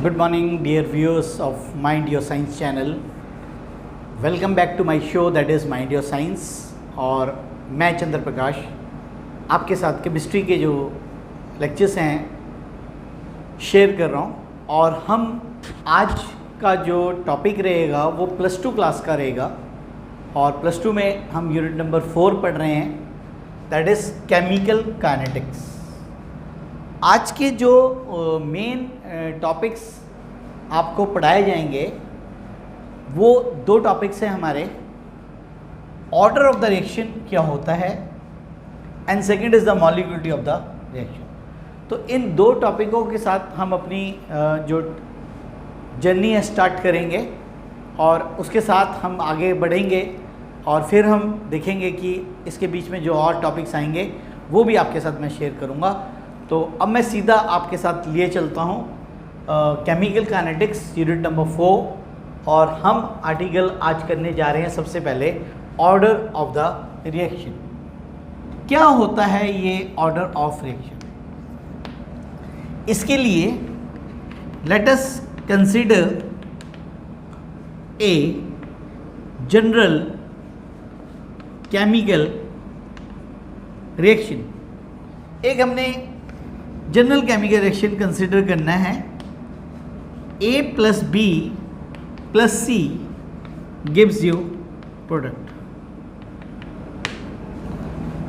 Good morning, dear viewers of Mind Your Science channel. Welcome back to my show that is Mind Your Science. और मैं चंद्र प्रकाश आपके साथ chemistry के जो lectures हैं शेयर कर रहा हूँ। और हम आज का जो टॉपिक रहेगा वो +2 क्लास का रहेगा और +2 में हम यूनिट नंबर 4 पढ़ रहे हैं, दैट इज़ केमिकल काइनेटिक्स। आज के जो मेन टॉपिक्स आपको पढ़ाए जाएंगे वो 2 टॉपिक्स हैं हमारे। ऑर्डर ऑफ द रिएक्शन क्या होता है and second is the molecularity of the reaction. तो इन 2 टॉपिकों के साथ हम अपनी जो जर्नी है स्टार्ट करेंगे और उसके साथ हम आगे बढ़ेंगे और फिर हम देखेंगे कि इसके बीच में जो और टॉपिक्स आएंगे वो भी आपके साथ मैं शेयर करूँगा। तो अब मैं सीधा आपके साथ लिए चलता हूँ केमिकल काइनेटिक्स यूनिट नंबर 4 और हम आर्टिकल आज करने जा रहे हैं सबसे पहले ऑर्डर ऑफ द रिएक्शन। क्या होता है ये ऑर्डर ऑफ रिएक्शन? इसके लिए let us consider a general chemical reaction. एक हमने जनरल केमिकल रिएक्शन कंसिडर करना है। A + B + C gives you product.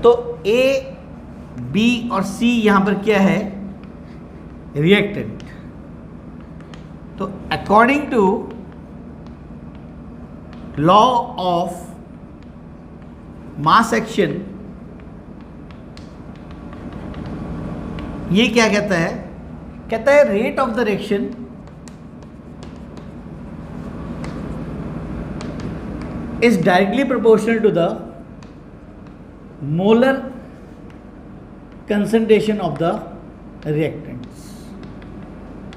तो A, B और C यहाँ पर क्या है? रिएक्टेंट। तो according to law of mass action ये क्या कहता है? कहता है rate of the reaction is directly proportional to the molar concentration of the reactants.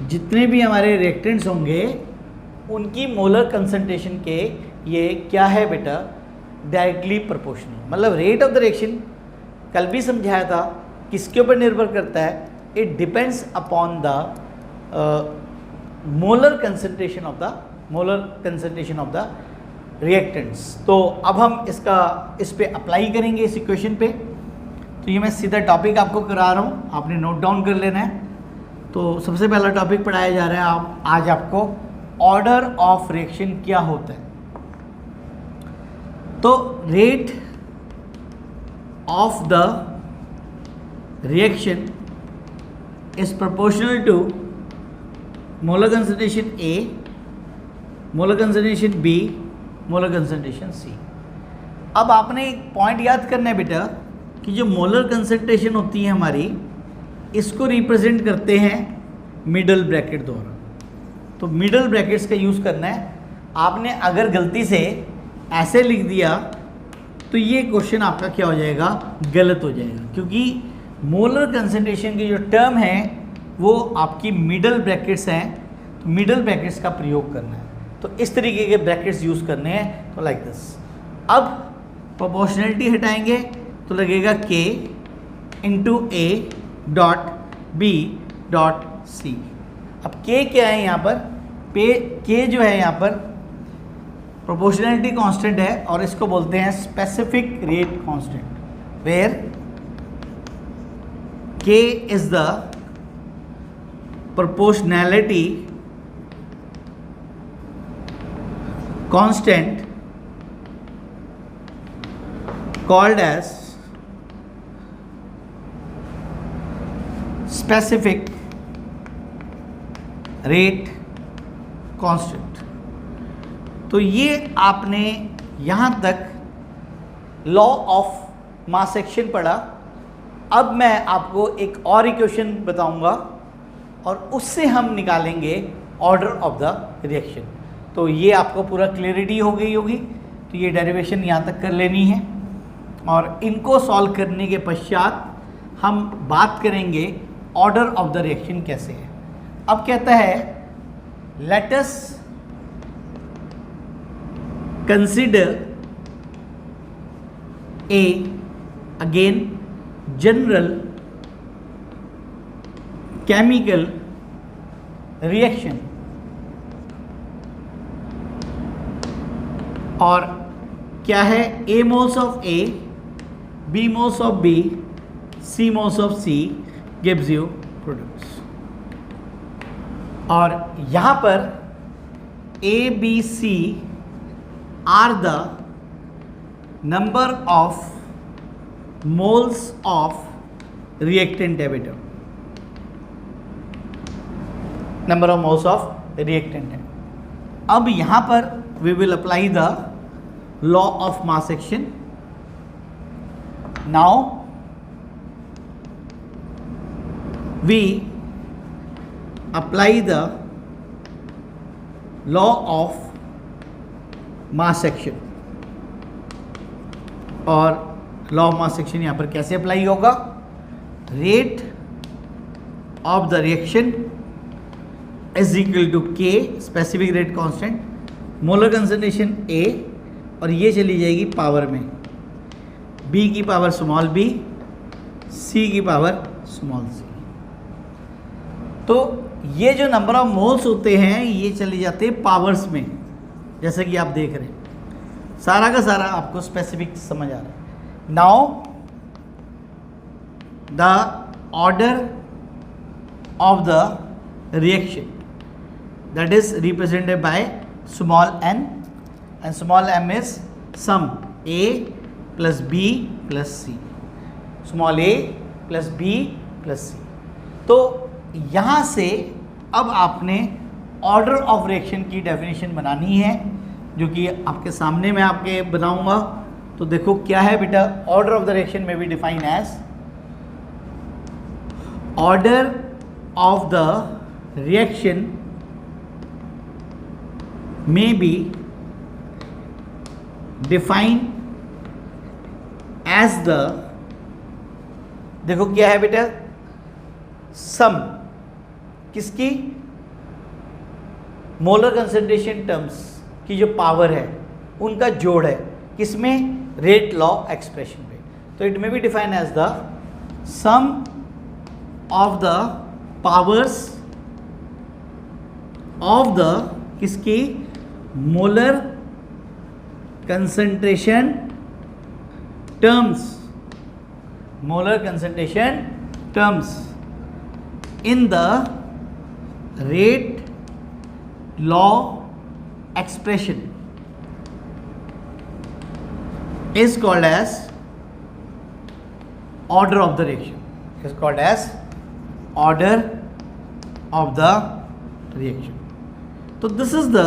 जितने भी हमारे रिएक्टेंट्स होंगे उनकी मोलर कंसंट्रेशन के ये क्या है बेटा? Directly proportional. मतलब रेट ऑफ द रिएक्शन कल भी समझाया था किसके ऊपर निर्भर करता है? It depends upon the molar concentration of the reactants. तो अब हम इस पे अप्लाई करेंगे इस इक्वेशन पे। तो ये मैं सीधा टॉपिक आपको करा रहा हूँ, आपने नोट डाउन कर लेना है। तो सबसे पहला टॉपिक पढ़ाया जा रहा है आज आपको ऑर्डर ऑफ रिएक्शन क्या होता है। तो rate of the reaction is proportional to molar concentration A, molar concentration B, molar concentration C। अब आपने एक पॉइंट याद करना है बेटा कि जो मोलर कंसंट्रेशन होती है हमारी, इसको रिप्रेजेंट करते हैं मिडल ब्रैकेट द्वारा। तो मिडल ब्रैकेट्स का यूज़ करना है। आपने अगर गलती से ऐसे लिख दिया तो ये क्वेश्चन आपका क्या हो जाएगा? गलत हो जाएगा, क्योंकि मोलर कंसंट्रेशन की जो टर्म है वो आपकी मिडल ब्रैकेट्स हैं। तो मिडल ब्रैकेट्स का प्रयोग करना है। तो इस तरीके के ब्रैकेट्स यूज़ करने हैं। तो लाइक दिस। अब प्रोपोर्शनलिटी हटाएंगे तो लगेगा K × A dot B dot C। अब K क्या है यहाँ पर? K जो है यहाँ पर प्रोपोर्शनलिटी कांस्टेंट है और इसको बोलते हैं specific rate constant, where K is the proportionality constant called as specific rate constant। तो ये आपने यहाँ तक लॉ ऑफ मास एक्शन पढ़ा। अब मैं आपको एक और इक्वेशन बताऊंगा और उससे हम निकालेंगे ऑर्डर ऑफ द रिएक्शन। तो ये आपको पूरा क्लियरिटी हो गई होगी। तो ये डेरिवेशन यहाँ तक कर लेनी है और इनको सॉल्व करने के पश्चात हम बात करेंगे ऑर्डर ऑफ द रिएक्शन कैसे है। अब कहता है let us consider a again general chemical reaction, और क्या है, A moles of A, B moles of B, C moles of C gives you products। और यहाँ पर A, B, C are the number of moles of reactant है बेटा, number of moles of reactant है। अब यहाँ पर we will apply the law of mass action। Now we apply the law of mass action, और law of mass action यहाँ पर कैसे अप्लाई होगा, rate of the reaction is equal to K specific rate constant, molar concentration A, और ये चली जाएगी power में, B की पावर स्मॉल b, C की पावर स्मॉल c। तो ये जो नंबर ऑफ मोल्स होते हैं ये चले जाते हैं पावर्स में, जैसे कि आप देख रहे हैं, सारा का सारा आपको स्पेसिफिक समझ आ रहा है। Now the order of the reaction that is represented by small n, and small m is sum A plus B plus C, small a plus B plus C। तो यहाँ से अब आपने ऑर्डर ऑफ रिएक्शन की definition बनानी है, जो कि आपके सामने मैं आपके बनाऊंगा। तो देखो क्या है बेटा, ऑर्डर ऑफ द रिएक्शन में be define as order of the reaction may be defined as the, देखो क्या है बेटा, सम किसकी, मोलर कंसंट्रेशन टर्म्स की जो पावर है उनका जोड़ है, किसमें, रेट लॉ एक्सप्रेशन पे। तो it may be defined as the sum of the powers of the किसकी, molar concentration terms, molar concentration terms in the rate law expression is called as order of the reaction, is called as order of the reaction। तो this is the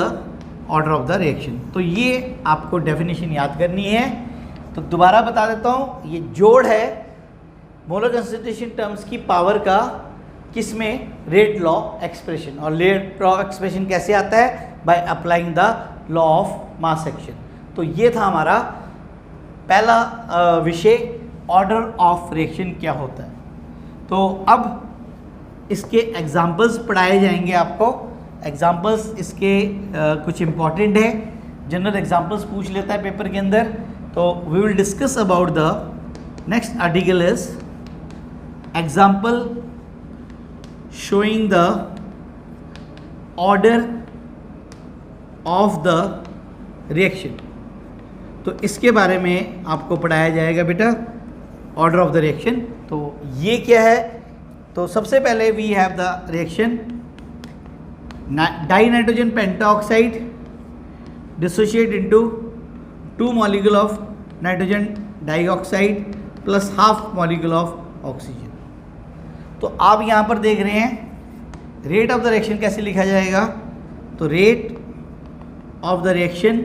order of the reaction। तो ये आपको definition याद करनी है। तो दोबारा बता देता हूँ, ये जोड़ है मोलर कंसंट्रेशन टर्म्स की पावर का, किसमें, रेट लॉ एक्सप्रेशन। और रेट लॉ एक्सप्रेशन कैसे आता है, by applying the law of mass action. तो ये था हमारा पहला विषय, ऑर्डर ऑफ रिएक्शन क्या होता है। तो अब इसके एग्जाम्पल्स पढ़ाए जाएंगे आपको। एग्जाम्पल्स इसके कुछ इम्पॉर्टेंट है, जनरल एग्जाम्पल्स पूछ लेता है पेपर के अंदर। तो we will discuss about the next article is example showing the order of the reaction. तो इसके बारे में आपको पढ़ाया जाएगा बेटा, ऑर्डर ऑफ द रिएक्शन। तो ये क्या है, तो सबसे पहले we have the reaction dinitrogen pentoxide dissociate into 2 molecule of nitrogen dioxide plus half molecule of oxygen. तो आप यहाँ पर देख रहे हैं रेट ऑफ द रिएक्शन कैसे लिखा जाएगा। तो रेट ऑफ द रिएक्शन,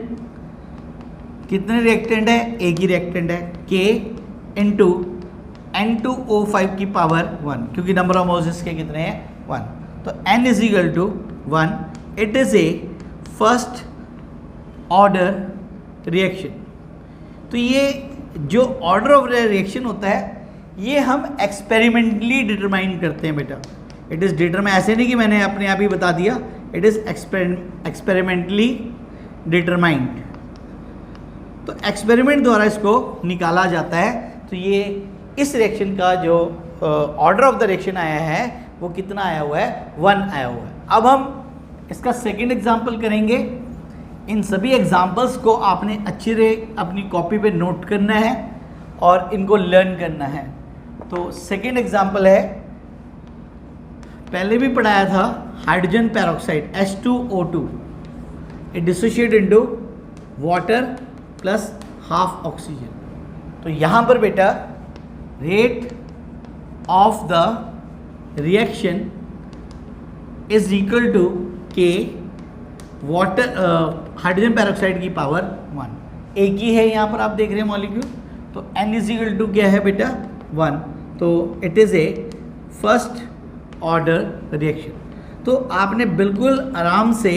कितने रिएक्टेंट है, एक ही रिएक्टेंट है, K इंटू N2O5 की पावर 1, क्योंकि नंबर ऑफ मोल्स के कितने हैं, 1। तो N is equal to 1। It is a first order reaction. तो ये जो ऑर्डर ऑफ रिएक्शन होता है ये हम एक्सपेरिमेंटली डिटरमाइन करते हैं बेटा। इट इज़ डिटरमाइन, ऐसे नहीं कि मैंने अपने आप ही बता दिया, इट इज़ एक्सपेरिमेंटली डिटरमाइंड। तो एक्सपेरिमेंट द्वारा इसको निकाला जाता है। तो ये इस रिएक्शन का जो ऑर्डर ऑफ द रिएक्शन आया है वो कितना आया हुआ है, 1 आया हुआ है। अब हम इसका सेकंड एग्जाम्पल करेंगे। इन सभी एग्जाम्पल्स को आपने अच्छी तरह अपनी कॉपी पे नोट करना है और इनको लर्न करना है। तो सेकंड एग्जाम्पल है, पहले भी पढ़ाया था, hydrogen peroxide H2O2, it dissociate into water plus half oxygen. तो यहाँ पर बेटा rate of the reaction is equal to K water hydrogen peroxide की पावर 1, एक ही है यहाँ पर आप देख रहे हैं मॉलिक्यूल, तो n इज इक्वल टू क्या है बेटा 1, तो it is a first order reaction. तो आपने बिल्कुल आराम से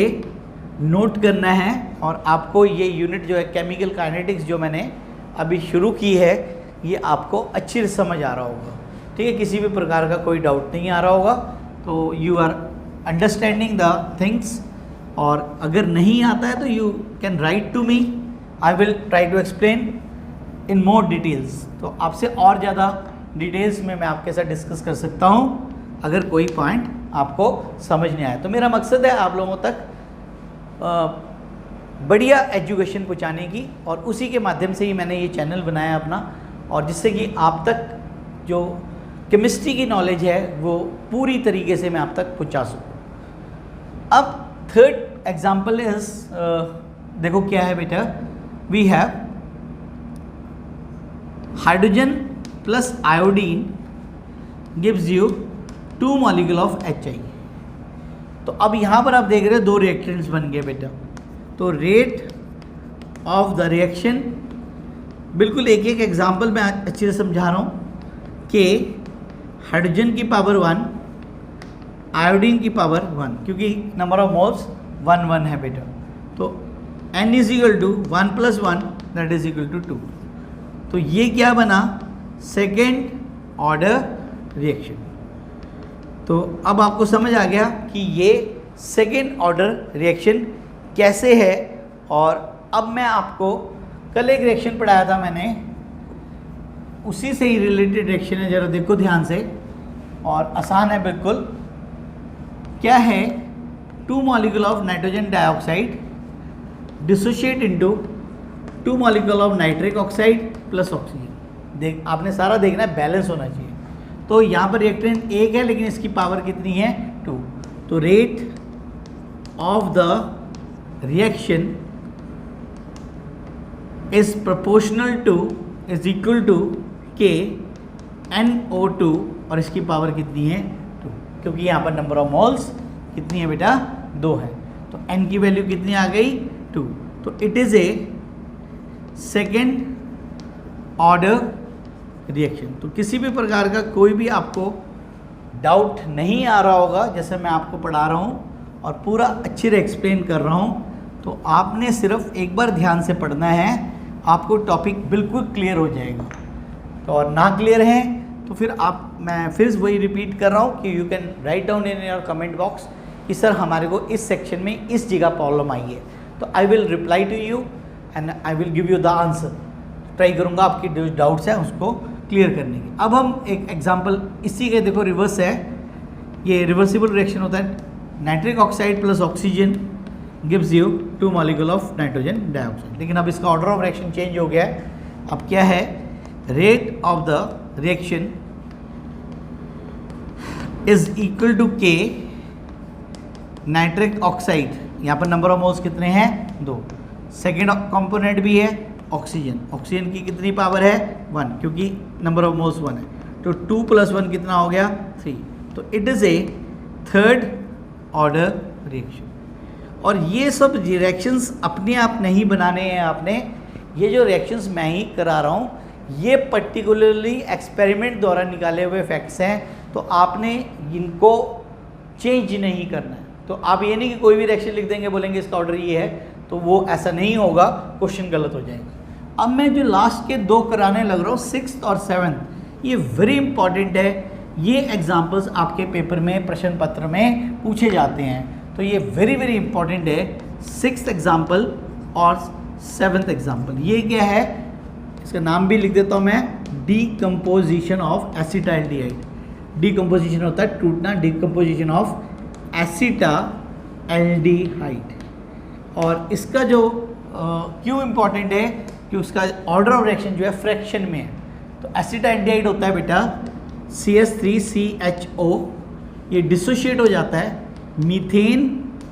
नोट करना है और आपको ये यूनिट जो है केमिकल काइनेटिक्स जो मैंने अभी शुरू की है ये आपको अच्छी से समझ आ रहा होगा, ठीक है, किसी भी प्रकार का कोई डाउट नहीं आ रहा होगा। तो you are understanding the things, और अगर नहीं आता है तो you can write to me, I will try to explain in more details. तो आपसे और ज़्यादा डिटेल्स में मैं आपके साथ डिस्कस कर सकता हूँ अगर कोई पॉइंट आपको समझ नहीं आया। तो मेरा मकसद है आप लोगों तक बढ़िया एजुकेशन पहुँचाने की, और उसी के माध्यम से ही मैंने ये चैनल बनाया अपना, और जिससे कि आप तक जो केमिस्ट्री की नॉलेज है वो पूरी तरीके से मैं आप तक पहुँचा सकूँ। अब थर्ड एग्जाम्पल इज, देखो क्या है बेटा, we have hydrogen plus iodine gives you 2 molecule of HI। तो अब यहाँ पर आप देख रहे हो 2 रिएक्टेंट्स बन गए बेटा। तो रेट ऑफ द रिएक्शन, बिल्कुल एक एक एग्जाम्पल मैं अच्छे से समझा रहा हूँ कि हाइड्रोजन की पावर 1, आयोडीन की पावर 1, क्योंकि नंबर ऑफ मोल्स 1 1 है बेटा। तो n is equal to 1 + 1 that is equal to 2। तो ये क्या बना, सेकेंड ऑर्डर रिएक्शन। तो अब आपको समझ आ गया कि ये सेकेंड ऑर्डर रिएक्शन कैसे है। और अब मैं आपको कल एक रिएक्शन पढ़ाया था मैंने, उसी से ही रिलेटेड रिएक्शन है, ज़रा देखो ध्यान से, और आसान है बिल्कुल। क्या है, 2 molecule of nitrogen dioxide dissociate into 2 molecule of nitric oxide plus oxygen. देख, आपने सारा देखना है, बैलेंस होना चाहिए। तो यहाँ पर रिएक्टेंट एक है लेकिन इसकी पावर कितनी है 2। तो rate of the reaction is proportional to, is equal to K NO2, और इसकी पावर कितनी है 2, क्योंकि यहाँ पर नंबर ऑफ मोल्स कितनी है बेटा 2 है। तो n की वैल्यू कितनी आ गई 2। तो it is A second order reaction. तो किसी भी प्रकार का कोई भी आपको डाउट नहीं आ रहा होगा, जैसे मैं आपको पढ़ा रहा हूँ और पूरा अच्छे से एक्सप्लेन कर रहा हूँ, तो आपने सिर्फ एक बार ध्यान से पढ़ना है, आपको टॉपिक बिल्कुल क्लियर हो जाएगा। तो और ना क्लियर है तो फिर मैं फिर वही रिपीट कर रहा हूँ कि you can write down in your comment box कि सर हमारे को इस सेक्शन में इस जगह प्रॉब्लम आई है, तो I will reply to you and I will give you the answer. Try करूँगा आपकी जो डाउट्स हैं उसको क्लियर करने की। अब हम एक एग्जांपल इसी के, देखो रिवर्स है, ये रिवर्सिबल रिएक्शन होता है, nitric oxide plus oxygen gives you 2 molecule of nitrogen dioxide. लेकिन अब इसका ऑर्डर ऑफ रिएक्शन चेंज हो गया है। अब क्या है, rate of the reaction is equal to K nitric oxide, यहाँ पर नंबर ऑफ मोल्स कितने हैं 2, सेकेंड कंपोनेंट भी है ऑक्सीजन, ऑक्सीजन की कितनी पावर है 1, क्योंकि नंबर ऑफ मोल्स 1 है, तो 2 + 1 कितना हो गया 3। तो it is A third order reaction. और ये सब रिएक्शंस अपने आप नहीं बनाने हैं आपने, ये जो रिएक्शंस मैं ही करा रहा हूँ ये पर्टिकुलरली एक्सपेरिमेंट द्वारा निकाले हुए फैक्ट्स हैं, तो आपने इनको चेंज नहीं करना है। तो आप ये नहीं कि कोई भी रिएक्शन लिख देंगे बोलेंगे इसका ऑर्डर ये है, तो वो ऐसा नहीं होगा, क्वेश्चन गलत हो जाएगा। अब मैं जो लास्ट के 2 कराने लग रहा हूँ 6th और 7th, ये वेरी इंपॉर्टेंट है। ये एग्जाम्पल्स आपके पेपर में प्रश्न पत्र में पूछे जाते हैं, तो ये वेरी वेरी इंपॉर्टेंट है। 6th एग्जाम्पल और 7th एग्जाम्पल, ये क्या है, इसका नाम भी लिख देता हूँ मैं, डीकम्पोजिशन ऑफ एसिटाइलडिहाइड। डीकम्पोजिशन होता है टूटना, डीकम्पोजिशन ऑफ एसिटाल्डिहाइड। और इसका जो क्यों इम्पॉर्टेंट है कि उसका ऑर्डर ऑफ रिएक्शन जो है फ्रैक्शन में है। तो एसिटाल्डिहाइड होता है बेटा CH3CHO, ये डिसोशिएट हो जाता है मीथेन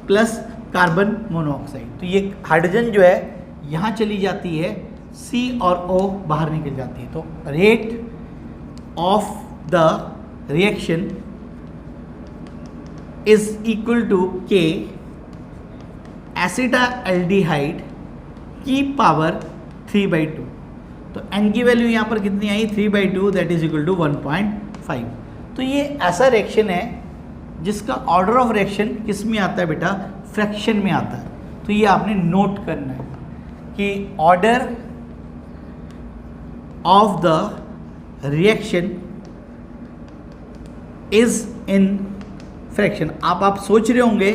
प्लस कार्बन मोनोऑक्साइड। तो ये हाइड्रोजन जो है यहाँ चली जाती है, C और O बाहर निकल जाती है। तो rate of the reaction is equal to K acetaldehyde की पावर 3/2। तो n की वैल्यू यहाँ पर कितनी आई 3/2, दैट इज इक्वल टू 1.5। तो ये ऐसा रिएक्शन है जिसका ऑर्डर ऑफ रिएक्शन किस में आता है बेटा, फ्रैक्शन में आता है। तो ये आपने नोट करना है कि order of the reaction is in fraction. आप सोच रहे होंगे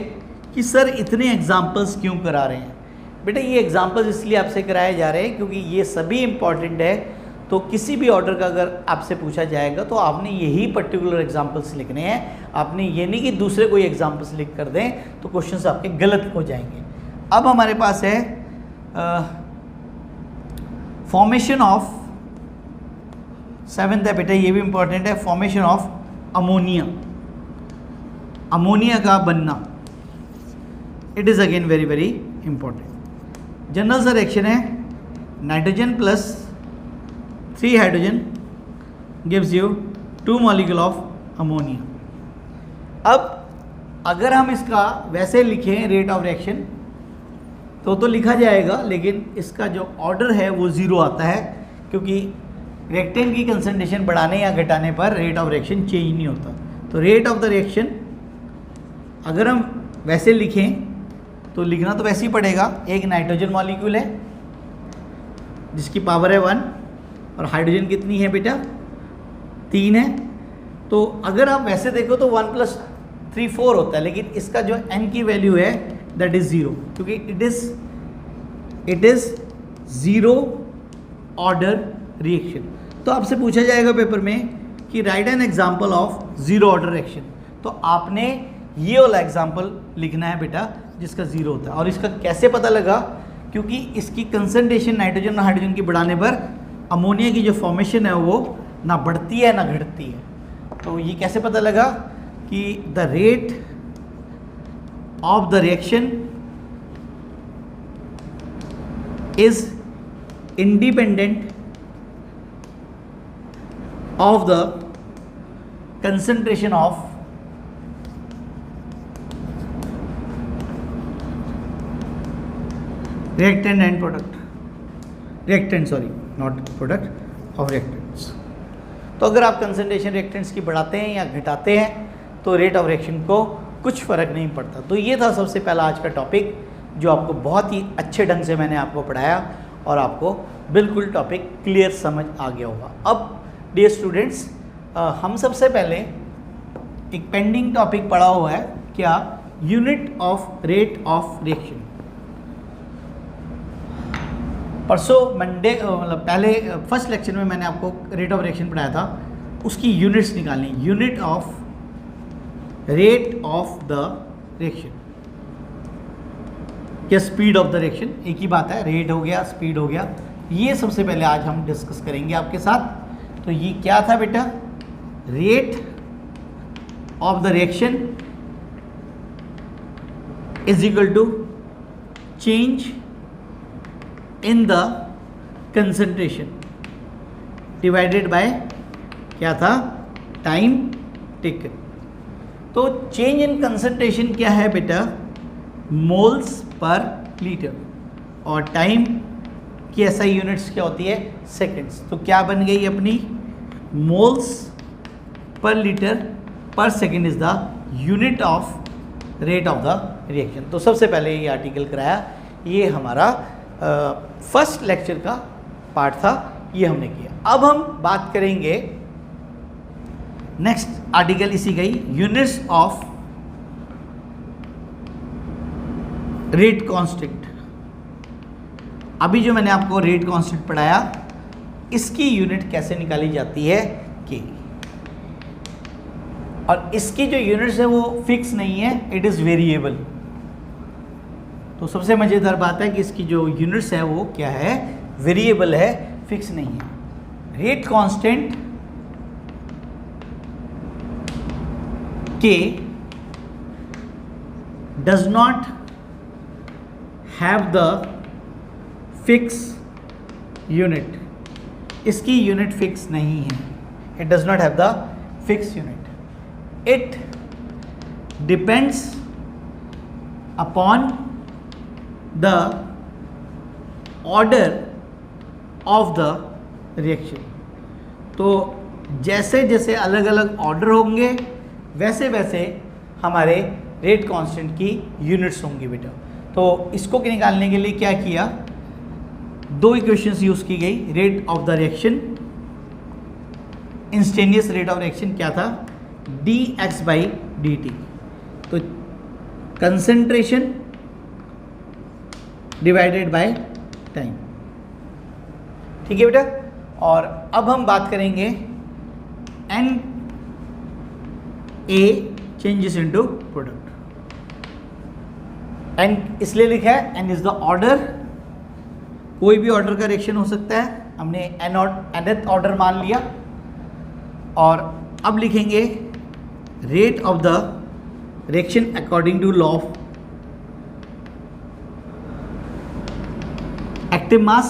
कि सर इतने एग्जाम्पल्स क्यों करा रहे हैं। बेटा ये एग्जाम्पल्स इसलिए आपसे कराए जा रहे हैं क्योंकि ये सभी इंपॉर्टेंट है। तो किसी भी ऑर्डर का अगर आपसे पूछा जाएगा तो आपने यही पर्टिकुलर एग्जाम्पल्स लिखने हैं। आपने ये नहीं कि दूसरे कोई एग्जाम्पल्स लिख कर दें तो क्वेश्चंस आपके गलत हो जाएंगे। अब हमारे पास है फॉर्मेशन ऑफ 7th है बेटा, ये भी इंपॉर्टेंट है, फॉर्मेशन ऑफ अमोनिया। अमोनिया का बनना, it is again very very important. General सा रिएक्शन है nitrogen plus 3 hydrogen gives you 2 molecule of ammonia. अब अगर हम इसका वैसे लिखें रेट ऑफ रिएक्शन तो लिखा जाएगा, लेकिन इसका जो ऑर्डर है वो 0 आता है क्योंकि रिएक्टेंट की कंसंट्रेशन बढ़ाने या घटाने पर रेट ऑफ रिएक्शन चेंज नहीं होता। तो रेट ऑफ द रिएक्शन अगर हम वैसे लिखें तो लिखना तो वैसे ही पड़ेगा। एक नाइट्रोजन मॉलिक्यूल है जिसकी पावर है 1 और हाइड्रोजन कितनी है बेटा 3 है। तो अगर आप वैसे देखो तो 1 + 3 4 होता है, लेकिन इसका जो n की वैल्यू है दैट इज़ 0 क्योंकि इट इज़ 0 ऑर्डर रिएक्शन। तो आपसे पूछा जाएगा पेपर में कि right an example of 0 order reaction. तो आपने ये वाला एग्जाम्पल लिखना है बेटा जिसका 0 होता है। और इसका कैसे पता लगा, क्योंकि इसकी कंसंट्रेशन नाइट्रोजन और हाइड्रोजन की बढ़ाने पर अमोनिया की जो फॉर्मेशन है वो ना बढ़ती है ना घटती है। तो ये कैसे पता लगा कि the rate of the reaction is independent of the concentration of reactant and product, reactant sorry not product of reactants। तो अगर आप कंसंट्रेशन रिएक्टेंट्स की बढ़ाते हैं या घटाते हैं तो रेट ऑफ रिएक्शन को कुछ फ़र्क नहीं पड़ता। तो ये था सबसे पहला आज का टॉपिक जो आपको बहुत ही अच्छे ढंग से मैंने आपको पढ़ाया और आपको बिल्कुल टॉपिक क्लियर समझ आ गया होगा। अब डियर स्टूडेंट्स, हम सबसे पहले एक पेंडिंग टॉपिक पढ़ा हुआ है, क्या, unit of rate of reaction. परसों मंडे मतलब पहले फर्स्ट लेक्चर में मैंने आपको रेट ऑफ रिएक्शन पढ़ाया था, उसकी यूनिट्स निकालनी, unit of rate of the reaction या स्पीड ऑफ द रिएक्शन, एक ही बात है, रेट हो गया स्पीड हो गया। ये सबसे पहले आज हम डिस्कस करेंगे आपके साथ। तो ये क्या था बेटा, rate of the reaction is equal to change in the concentration divided by क्या था, टाइम टेकन। तो चेंज इन कंसंट्रेशन क्या है बेटा, मोल्स पर लीटर, और टाइम की ऐसा यूनिट्स क्या होती है, सेकंड्स। तो क्या बन गई अपनी, मोल्स पर लीटर पर second is the unit of rate of the reaction. तो सबसे पहले ये आर्टिकल कराया, ये हमारा फर्स्ट लेक्चर का पार्ट था, ये हमने किया। अब हम बात करेंगे नेक्स्ट आर्टिकल इसी का ही, यूनिट्स ऑफ रेट कांस्टेंट। अभी जो मैंने आपको रेट कांस्टेंट पढ़ाया, इसकी यूनिट कैसे निकाली जाती है, के। और इसकी जो यूनिट्स है वो फिक्स नहीं है, इट इज़ वेरिएबल। तो सबसे मज़ेदार बात है कि इसकी जो यूनिट्स है वो क्या है, वेरिएबल है, फिक्स नहीं है। Rate constant K does not have the fixed unit, इसकी यूनिट फिक्स नहीं है, it does not have the fixed unit, it depends upon the order of the reaction। तो जैसे जैसे अलग अलग ऑर्डर होंगे वैसे वैसे हमारे रेट कांस्टेंट की यूनिट्स होंगी बेटा। तो इसको निकालने के लिए क्या किया, दो इक्वेशंस यूज़ की गई। Rate of the reaction, instantaneous rate of reaction क्या था, dx/dt। तो कंसंट्रेशन डिवाइडेड बाय टाइम, ठीक है बेटा। और अब हम बात करेंगे N A changes into product. N इसलिए लिखा है, एन इज द ऑर्डर, कोई भी ऑर्डर का रिएक्शन हो सकता है, हमने nth ऑर्डर मान लिया। और अब लिखेंगे rate of the reaction according to law of active mass.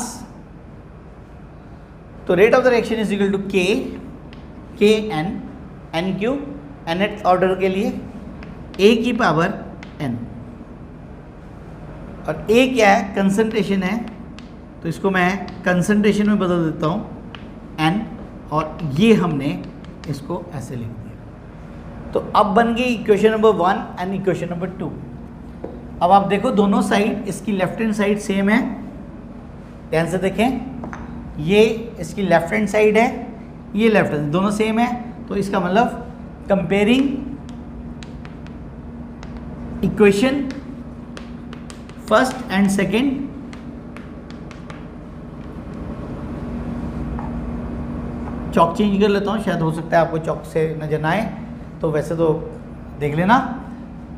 तो rate of the reaction is equal to K N, N Q nth order के लिए a की पावर n, और a क्या है, कंसंट्रेशन है, तो इसको मैं कंसंट्रेशन में बदल देता हूँ n, और ये हमने इसको ऐसे लिख दिया। तो अब बन गई equation number 1 and equation number 2। अब आप देखो दोनों साइड, इसकी लेफ्ट हैंड साइड सेम है, ध्यान से देखें, ये इसकी लेफ्ट हैंड साइड है, ये लेफ्ट हैंड, दोनों सेम है। तो इसका मतलब comparing equation first and second, Chowk change कर लेता हूँ, शायद हो सकता है आपको चौक से नजर ना आए, तो वैसे तो देख लेना।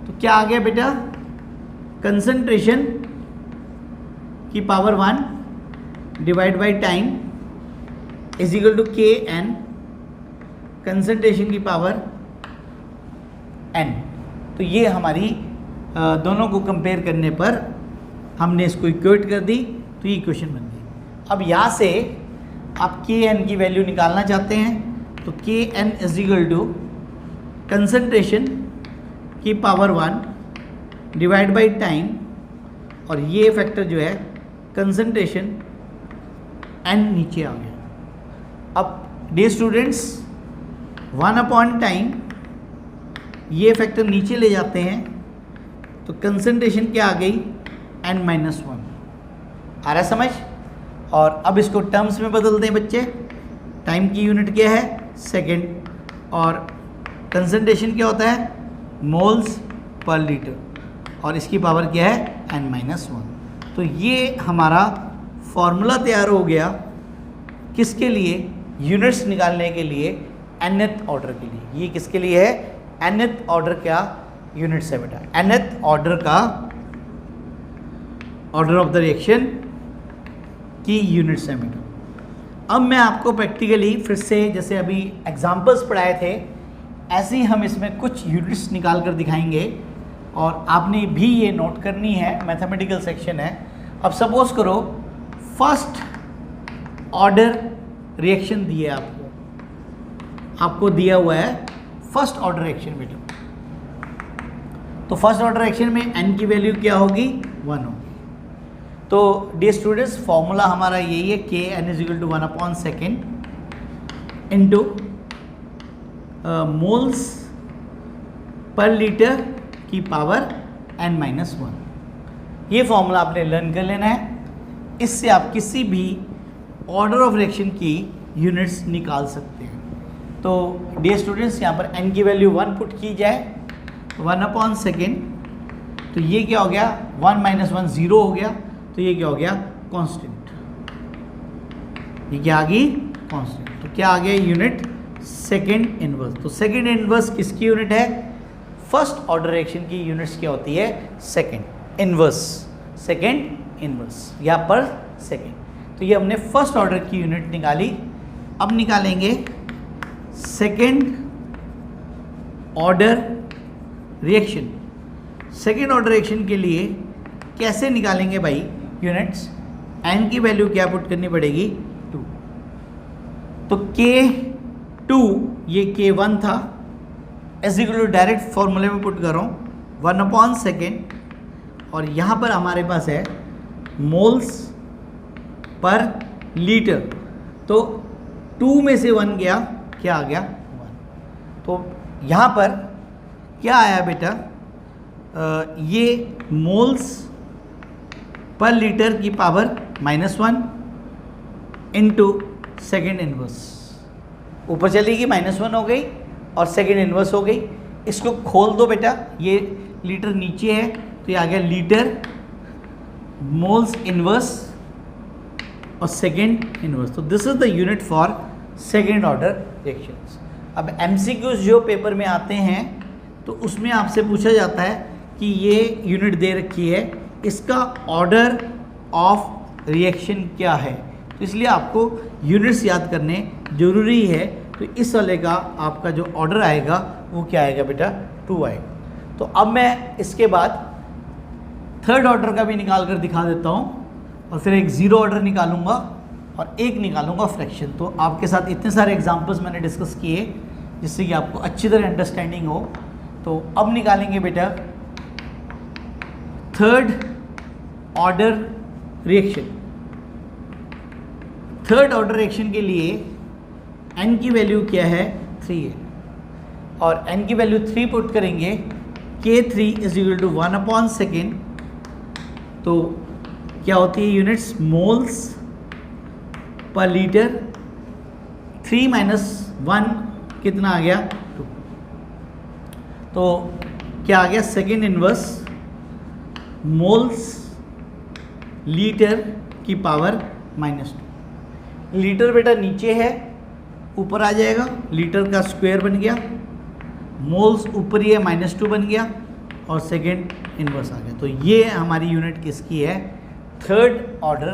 तो क्या आ गया बेटा, कंसंट्रेशन की power 1 divide by time is equal to K N, concentration की पावर n। तो ये हमारी दोनों को कंपेयर करने पर हमने इसको इक्वेट कर दी, तो ये इक्वेशन बन गई। अब यहाँ से आप के एन की वैल्यू निकालना चाहते हैं, तो K N is equal to concentration की पावर 1 डिवाइड बाई टाइम, और ये फैक्टर जो है कंसंट्रेशन n नीचे आ गया। अब डे स्टूडेंट्स 1/टाइम ये फैक्टर नीचे ले जाते हैं, तो कंसंट्रेशन क्या आ गई, n-1। आ रहा समझ। और अब इसको टर्म्स में बदल दें बच्चे, टाइम की यूनिट क्या है, सेकेंड, और कंसंट्रेशन क्या होता है, मोल्स पर लीटर, और इसकी पावर क्या है, n-1। तो ये हमारा फॉर्मूला तैयार हो गया, किसके लिए, यूनिट्स निकालने के लिए, nth ऑर्डर के लिए। ये किसके लिए है, nth ऑर्डर का यूनिट्स है बेटा, nth ऑर्डर का, ऑर्डर ऑफ द रिएक्शन की यूनिट्स है बेटा। अब मैं आपको प्रैक्टिकली फिर से, जैसे अभी एग्जांपल्स पढ़ाए थे, ऐसे ही हम इसमें कुछ यूनिट्स निकाल कर दिखाएंगे, और आपने भी ये नोट करनी है, मैथमेटिकल सेक्शन है। अब सपोज करो फर्स्ट ऑर्डर रिएक्शन दिए आपको दिया हुआ है फर्स्ट ऑर्डर रिएक्शन बेटा। तो फर्स्ट ऑर्डर रिएक्शन में n की वैल्यू क्या होगी, 1 होगी। तो डियर स्टूडेंट्स, फॉर्मूला हमारा यही है, K N is equal to 1/2 into moles पर लीटर की पावर n-1। ये फॉर्मूला आपने लर्न कर लेना है, इससे आप किसी भी ऑर्डर ऑफ रिएक्शन की यूनिट्स निकाल सकते हैं। तो डियर स्टूडेंट्स, यहाँ पर n की वैल्यू 1 पुट की जाए, 1/2, तो ये क्या हो गया, 1 - 1 0 हो गया, तो ये क्या हो गया, कांस्टेंट। ये क्या आ गई, कांस्टेंट। तो क्या आ गया यूनिट, सेकेंड इनवर्स। तो सेकेंड इनवर्स किसकी यूनिट है? फर्स्ट ऑर्डर रिएक्शन की यूनिट्स क्या होती है? सेकेंड इनवर्स, सेकेंड इनवर्स या पर सेकेंड। तो ये हमने फर्स्ट ऑर्डर की यूनिट निकाली। अब निकालेंगे second order reaction. Second order reaction के लिए कैसे निकालेंगे भाई यूनिट्स? एन की वैल्यू क्या पुट करनी पड़ेगी? 2। तो K2 ये K1 था, एग्जीक्यूटिव डायरेक्ट फॉर्मूले में पुट कर रहा हूँ 1/2, और यहाँ पर हमारे पास है मोल्स पर लीटर। तो 2 में से 1 गया, क्या आ गया? 1। तो यहाँ पर क्या आया बेटा? ये मोल्स पर लीटर की पावर -1 इंटू सेकेंड इनवर्स। ऊपर चलेगी -1 हो गई और सेकेंड इनवर्स हो गई। इसको खोल दो बेटा, ये लीटर नीचे है तो ये आ गया लीटर मोल्स इनवर्स और सेकेंड इनवर्स। तो this is the unit for second order reactions. अब एमसीक्यूज जो पेपर में आते हैं तो उसमें आपसे पूछा जाता है कि ये यूनिट दे रखी है, इसका ऑर्डर ऑफ रिएक्शन क्या है। तो इसलिए आपको यूनिट्स याद करने ज़रूरी है। तो इस वाले का आपका जो ऑर्डर आएगा वो क्या आएगा बेटा? 2 आएगा। तो अब मैं इसके बाद थर्ड ऑर्डर का भी निकाल कर दिखा देता हूँ और फिर एक ज़ीरो ऑर्डर निकालूंगा और एक निकालूंगा फ्रैक्शन। तो आपके साथ इतने सारे एग्जांपल्स मैंने डिस्कस किए जिससे कि आपको अच्छी तरह अंडरस्टैंडिंग हो। तो अब निकालेंगे बेटा third order reaction. Third order reaction के लिए n की वैल्यू क्या है? 3 है, और n की वैल्यू 3 पुट करेंगे K3 इज इक्वल टू 1/2। तो क्या होती है यूनिट्स? मोल्स पर लीटर। 3 - 1 कितना आ गया? 2। तो क्या आ गया? सेकेंड इनवर्स मोल्स लीटर की पावर -2। लीटर बेटा नीचे है, ऊपर आ जाएगा, लीटर का स्क्वायर बन गया, मोल्स ऊपर ही है -2 बन गया और सेकेंड इनवर्स आ गया। तो ये हमारी यूनिट किसकी है? थर्ड ऑर्डर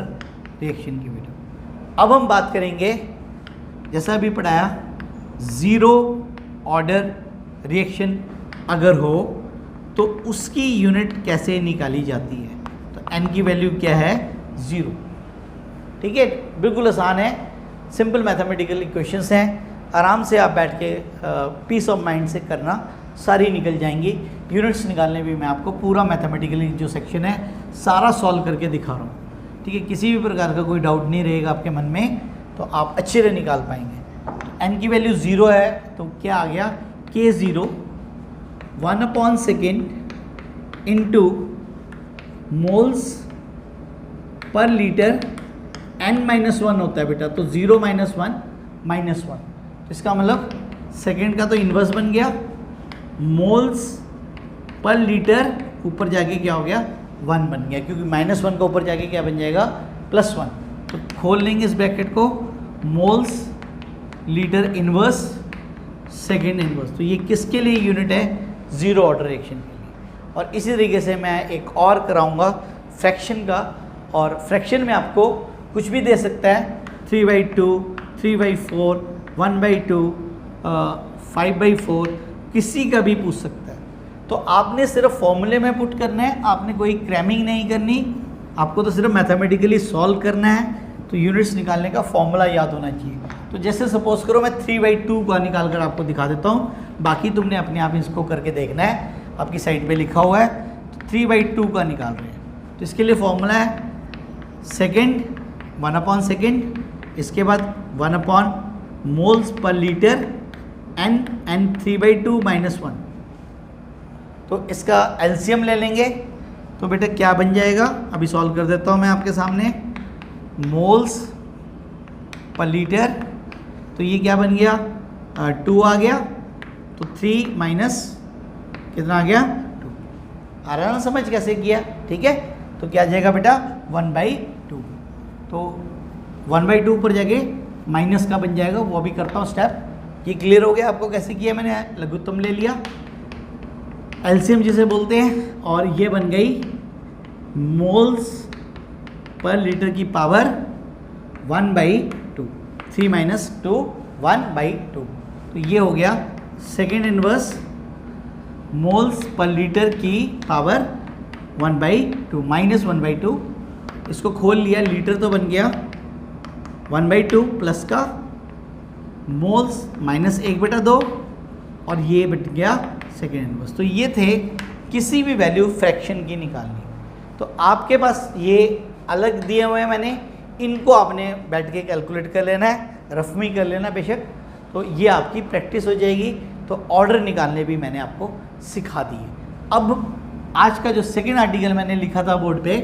रिएक्शन की बेटा। अब हम बात करेंगे, जैसा अभी पढ़ाया, ज़ीरो ऑर्डर रिएक्शन अगर हो तो उसकी यूनिट कैसे निकाली जाती है। तो n की वैल्यू क्या है? 0। ठीक है, बिल्कुल आसान है, सिंपल मैथमेटिकल इक्वेशंस हैं, आराम से आप बैठ के पीस ऑफ माइंड से करना, सारी निकल जाएंगी। यूनिट्स निकालने भी मैं आपको पूरा मैथमेटिकली जो सेक्शन है सारा सॉल्व करके दिखा रहा हूँ। ठीक है, किसी भी प्रकार का कोई डाउट नहीं रहेगा आपके मन में, तो आप अच्छे से निकाल पाएंगे। n की वैल्यू 0 है तो क्या आ गया? K0 1/2 इंटू मोल्स पर लीटर n-1 होता है बेटा। तो 0 - 1 -1, तो इसका मतलब सेकेंड का तो इन्वर्स बन गया, मोल्स पर लीटर ऊपर जाके क्या हो गया? 1 बन गया, क्योंकि -1 का ऊपर जाके क्या बन जाएगा? +1। तो खोल लेंगे इस ब्रैकेट को, moles litre inverse second inverse. तो ये किसके लिए यूनिट है? ज़ीरो ऑर्डर रिएक्शन के लिए। और इसी तरीके से मैं एक और कराऊंगा फ्रैक्शन का, और फ्रैक्शन में आपको कुछ भी दे सकता है, 3/2, 3/4, 1/2, 5/4, किसी का भी पूछ सकता है। तो आपने सिर्फ फॉर्मूले में पुट करना है, आपने कोई क्रैमिंग नहीं करनी, आपको तो सिर्फ मैथमेटिकली सॉल्व करना है। तो यूनिट्स निकालने का फॉर्मूला याद होना चाहिए। तो जैसे सपोज करो मैं 3/2 का निकाल कर आपको दिखा देता हूँ, बाकी तुमने अपने आप इसको करके देखना है, आपकी साइड पे लिखा हुआ है। तो 3/2 का निकाल रहे हैं, तो इसके लिए फॉर्मूला है सेकेंड 1/2, इसके बाद 1/ मोल्स पर लीटर n 3/2 -1। तो इसका एलसीएम ले लेंगे, तो बेटा क्या बन जाएगा? अभी सॉल्व कर देता हूँ मैं आपके सामने। मोल्स पर लीटर, तो ये क्या बन गया? 2 आ गया, तो 3 माइनस कितना आ गया? 2। आ रहा ना समझ कैसे किया? ठीक है, तो क्या आ जाएगा बेटा? 1/2। तो 1/2 ऊपर जाके माइनस का बन जाएगा, वो अभी करता हूँ स्टेप। ये क्लियर हो गया आपको कैसे किया मैंने? लघुत्तम ले लिया, एलसीएम जिसे बोलते हैं, और ये बन गई मोल्स पर लीटर की पावर 1/2, 3 - 2 1/2। तो ये हो गया सेकेंड इनवर्स मोल्स पर लीटर की पावर 1/2 -1/2। इसको खोल लिया, लीटर तो बन गया 1/2 प्लस का मोल्स -1/2 और ये बन गया सेकेंड इनवर्स। तो ये थे किसी भी वैल्यू फ्रैक्शन की निकालनी। तो आपके पास ये अलग दिए हुए हैं मैंने, इनको आपने बैठ के कैलकुलेट कर लेना है, रफ में कर लेना बेशक, तो ये आपकी प्रैक्टिस हो जाएगी। तो ऑर्डर निकालने भी मैंने आपको सिखा दिए। अब आज का जो सेकेंड आर्टिकल मैंने लिखा था बोर्ड पे,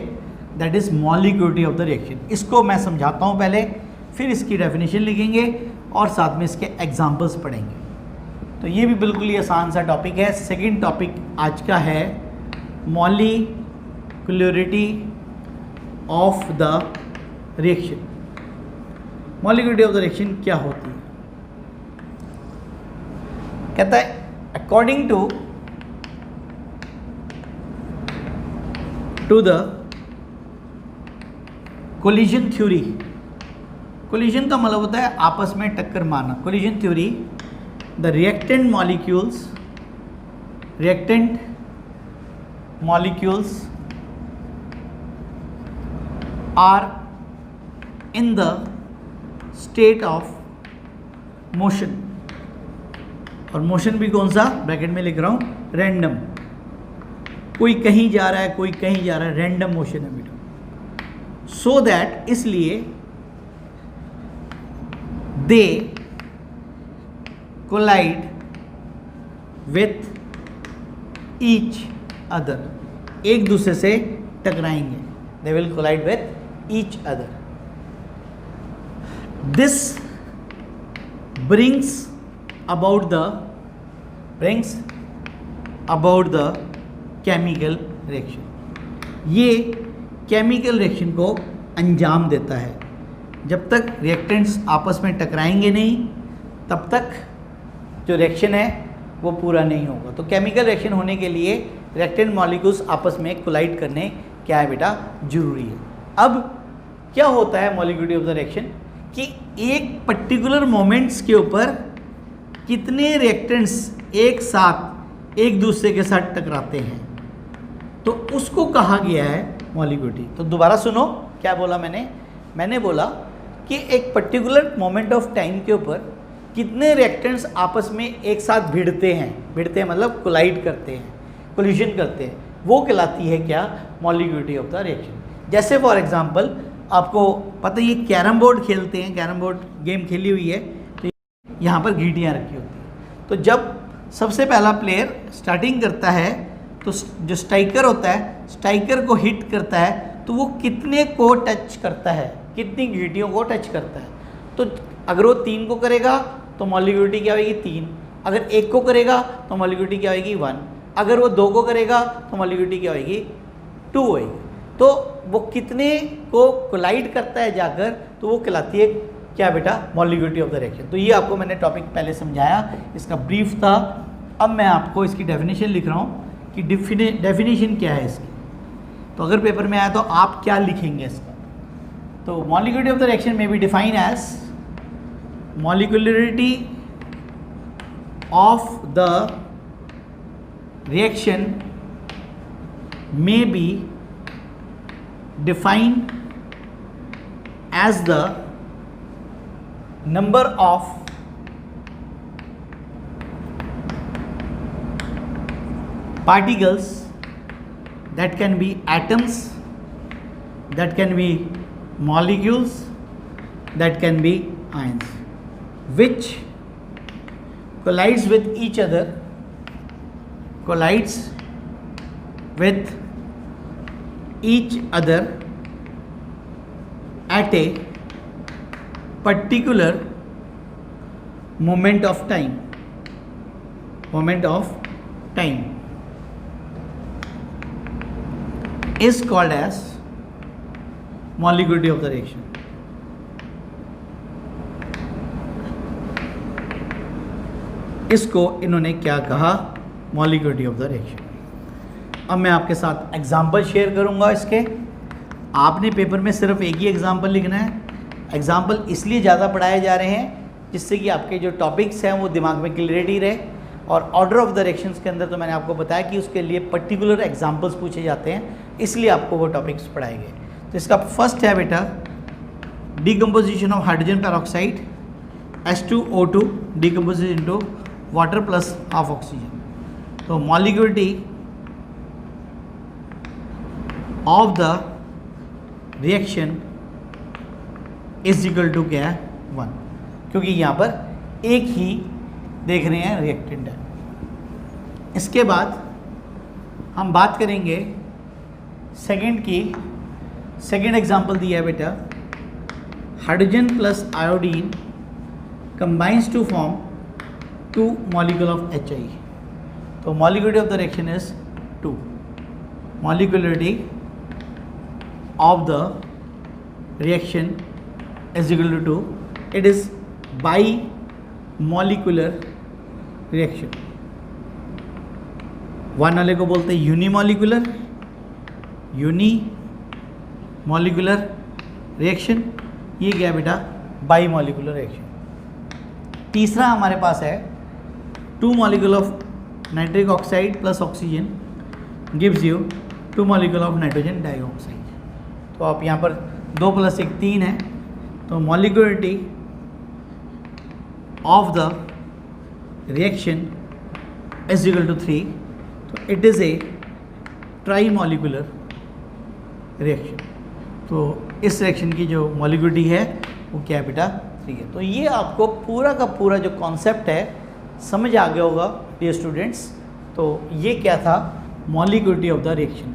that is molecularity of the reaction. इसको मैं समझाता हूँ पहले, फिर इसकी डेफिनेशन लिखेंगे और साथ में इसके एग्जाम्पल्स पढ़ेंगे। तो ये भी बिल्कुल ही आसान सा टॉपिक है। सेकेंड टॉपिक आज का है molecularity of the reaction. Molecularity of the reaction क्या होती है? कहता है according to the collision theory. Collision का मतलब होता है आपस में टक्कर मारना। Collision theory, the reactant molecules are in the state of motion. और मोशन भी कौन सा, ब्रैकेट में लिख रहा हूँ, रैंडम। कोई कहीं जा रहा है, कोई कहीं जा रहा है, रैंडम मोशन है बेटा। सो दैट, इसलिए they collide with each other, एक दूसरे से टकराएंगे। They will collide with each other. This brings about the chemical reaction। ये केमिकल रिएक्शन को अंजाम देता है। जब तक रिएक्टेंट्स आपस में टकराएंगे नहीं, तब तक जो रिएक्शन है वो पूरा नहीं होगा। तो केमिकल रिएक्शन होने के लिए रिएक्टेंट मॉलिक्यूल्स आपस में कोलाइड करने क्या है बेटा, जरूरी है। अब क्या होता है मॉलिक्यूलरिटी ऑफ द रिएक्शन, कि एक पर्टिकुलर मोमेंट्स के ऊपर कितने रिएक्टेंट्स एक साथ एक दूसरे के साथ टकराते हैं, तो उसको कहा गया है मॉलिक्यूलरिटी। तो दोबारा सुनो क्या बोला मैंने बोला कि एक पर्टिकुलर मोमेंट ऑफ टाइम के ऊपर कितने रिएक्टेंट्स आपस में एक साथ भिड़ते हैं मतलब कोलाइड करते हैं, कोलिजन करते हैं, वो कहलाती है क्या, मॉलिक्यूलरिटी ऑफ द रिएक्शन। जैसे फॉर एग्जांपल आपको पता है ये कैरम बोर्ड खेलते हैं, कैरम बोर्ड गेम खेली हुई है, तो यहाँ पर गीटियाँ रखी होती हैं। तो जब सबसे पहला प्लेयर स्टार्टिंग करता है तो जो स्ट्राइकर होता है, स्ट्राइकर को हिट करता है तो वो कितने को टच करता है, कितनी गीटियों को टच करता है। तो अगर वो 3 को करेगा तो मॉलिक्यूलरिटी क्या होगी, 3। अगर 1 को करेगा तो मॉलिक्यूलरिटी क्या होगी, 1। अगर वो 2 को करेगा तो मॉलिक्यूलरिटी क्या होगी, 2 होगी। तो वो कितने को कोलाइड करता है जाकर, तो वो कहलाती है क्या बेटा, मॉलिक्यूलरिटी ऑफ द रिएक्शन। तो ये आपको मैंने टॉपिक पहले समझाया, इसका ब्रीफ था। अब मैं आपको इसकी डेफिनेशन लिख रहा हूँ कि डेफिनेशन क्या है इसकी। तो अगर पेपर में आया तो आप क्या लिखेंगे इसका। तो मॉलिक्यूलरिटी ऑफ द रिएक्शन में be define as molecularity of the reaction may be defined as the number of particles that can be atoms, that can be molecules, that can be ions, which collides with each other, collides with each other at a particular moment of time is called as molecularity of the reaction. इसको इन्होंने क्या कहा, मॉलिक्यूलिटी of the reaction. अब मैं आपके साथ example share करूंगा इसके। आपने पेपर में सिर्फ एक ही एग्जाम्पल लिखना है। एग्जाम्पल इसलिए ज़्यादा पढ़ाए जा रहे हैं जिससे कि आपके जो टॉपिक्स हैं वो दिमाग में क्लियरिटी रहे। और ऑर्डर ऑफ द रिएक्शंस के अंदर तो मैंने आपको बताया कि उसके लिए पर्टिकुलर एग्जाम्पल्स पूछे जाते हैं, इसलिए आपको वो टॉपिक्स पढ़ाए गए। तो इसका फर्स्ट है बेटा decomposition of hydrogen peroxide H2O2 decomposes into water plus half oxygen. तो molecularity of the reaction is equal to क्या है 1, क्योंकि यहाँ पर एक ही देख रहे हैं रिएक्टेंट है। इसके बाद हम बात करेंगे सेकंड की। सेकंड एग्जांपल दिया है बेटा, hydrogen plus iodine combines to form 2 molecule of HI। तो molecularity of the reaction is 2। Molecularity of the reaction is equal to 2। It is bimolecular reaction. One वाले को बोलते हैं यूनिमॉलिक्यूलर रिएक्शन। ये क्या बेटा, बाई मॉलिक्यूलर रिएक्शन। तीसरा हमारे पास है 2 molecule of nitric oxide plus oxygen gives you 2 molecule of nitrogen dioxide. तो आप यहाँ पर 2 + 1 3 है। तो molecularity of the reaction is equal to 3। तो it is a trimolecular reaction. तो इस रिएक्शन की जो मॉलिक्यूलिटी है वो क्या है बेटा 3 है। तो ये आपको पूरा का पूरा जो कॉन्सेप्ट है समझ आ गया होगा डियर स्टूडेंट्स। तो ये क्या था, मॉलिक्यूलिटी ऑफ द रिएक्शन।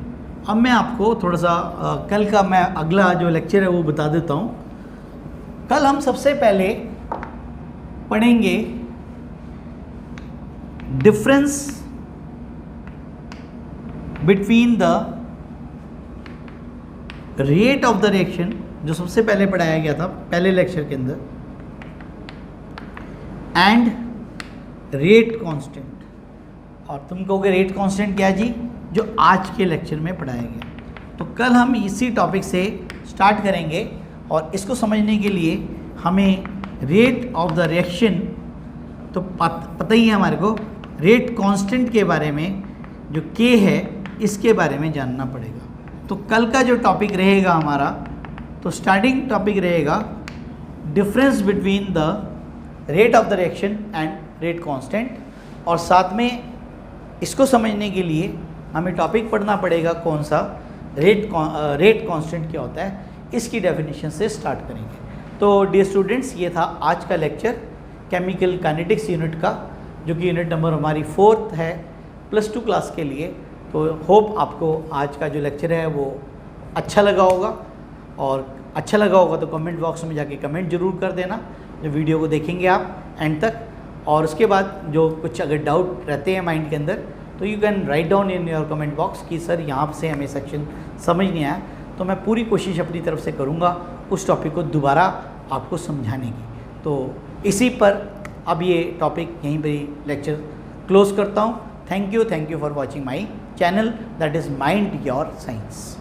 अब मैं आपको थोड़ा सा कल का मैं अगला जो लेक्चर है वो बता देता हूँ। कल हम सबसे पहले पढ़ेंगे difference between the rate of the reaction, जो सबसे पहले पढ़ाया गया था पहले लेक्चर के अंदर, एंड रेट कांस्टेंट। और तुम कहोगे रेट कांस्टेंट क्या जी, जो आज के लेक्चर में पढ़ाया गया। तो कल हम इसी टॉपिक से स्टार्ट करेंगे और इसको समझने के लिए हमें रेट ऑफ द रिएक्शन तो पता ही है हमारे को, रेट कांस्टेंट के बारे में जो K है इसके बारे में जानना पड़ेगा। तो कल का जो टॉपिक रहेगा हमारा, तो स्टार्टिंग टॉपिक रहेगा difference between the rate of the reaction and rate constant. और साथ में इसको समझने के लिए हमें टॉपिक पढ़ना पड़ेगा कौन सा, रेट कांस्टेंट क्या होता है, इसकी डेफिनेशन से स्टार्ट करेंगे। तो डियर स्टूडेंट्स, ये था आज का लेक्चर केमिकल काइनेटिक्स यूनिट का, जो कि यूनिट नंबर हमारी 4th है +2 क्लास के लिए। तो होप आपको आज का जो लेक्चर है वो अच्छा लगा होगा, और अच्छा लगा होगा तो कमेंट बॉक्स में जाके कमेंट जरूर कर देना जो वीडियो को देखेंगे आप एंड तक। और उसके बाद जो कुछ अगर डाउट रहते हैं माइंड के अंदर, तो you can write down in your comment box कि सर यहाँ से हमें सेक्शन समझ नहीं आया। तो मैं पूरी कोशिश अपनी तरफ से करूँगा उस टॉपिक को दोबारा आपको समझाने की। तो इसी पर अब ये टॉपिक यहीं पर ही लेक्चर क्लोज करता हूँ। Thank you for watching my channel, that is mind your science.